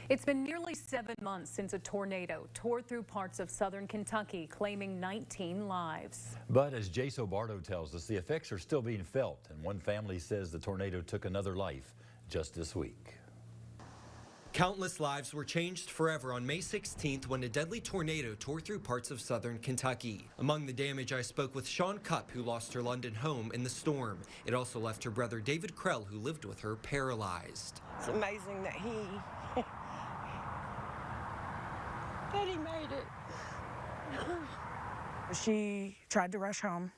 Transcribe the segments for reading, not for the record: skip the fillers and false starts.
It's been nearly 7 months since a tornado tore through parts of southern Kentucky, claiming 19 lives. But as Jay Sobardo tells us, the effects are still being felt, and one family says the tornado took another life just this week. Countless lives were changed forever on May 16th when a deadly tornado tore through parts of southern Kentucky. Among the damage, I spoke with Shawn Cupp, who lost her London home in the storm. It also left her brother David Krell, who lived with her, paralyzed. It's amazing that he made it. She tried to rush home,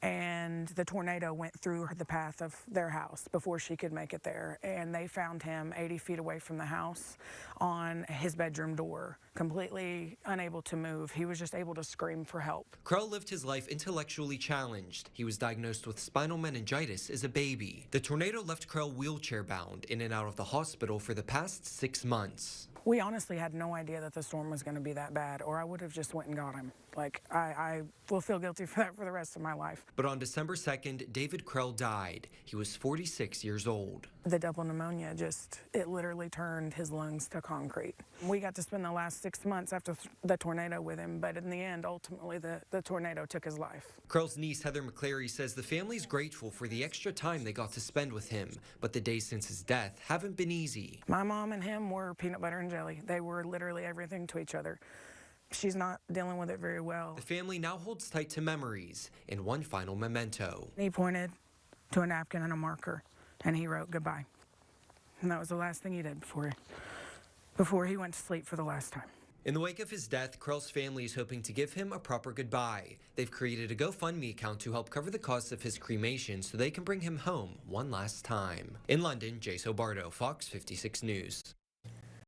and the tornado went through the path of their house before she could make it there. And they found him 80 feet away from the house on his bedroom door, completely unable to move. He was just able to scream for help. Krell lived his life intellectually challenged. He was diagnosed with spinal meningitis as a baby. The tornado left Krell wheelchair-bound in and out of the hospital for the past 6 months. We honestly had no idea that the storm was going to be that bad, or I would have just went and got him. Like, I will feel guilty for that for the rest of my life. But on December 2nd, David Krell died. He was 46 years old. The double pneumonia it literally turned his lungs to concrete. We got to spend the last 6 months after the tornado with him, but in the end, ultimately, the tornado took his life. Krell's niece, Heather McClary, says the family's grateful for the extra time they got to spend with him, but the days since his death haven't been easy. My mom and him were peanut butter and jelly. They were literally everything to each other. She's not dealing with it very well. The family now holds tight to memories and one final memento. He pointed to a napkin and a marker, and he wrote goodbye. And that was the last thing he did before he went to sleep for the last time. In the wake of his death, Krell's family is hoping to give him a proper goodbye. They've created a GoFundMe account to help cover the costs of his cremation so they can bring him home one last time. In London, Jay Sobardo, Fox 56 News.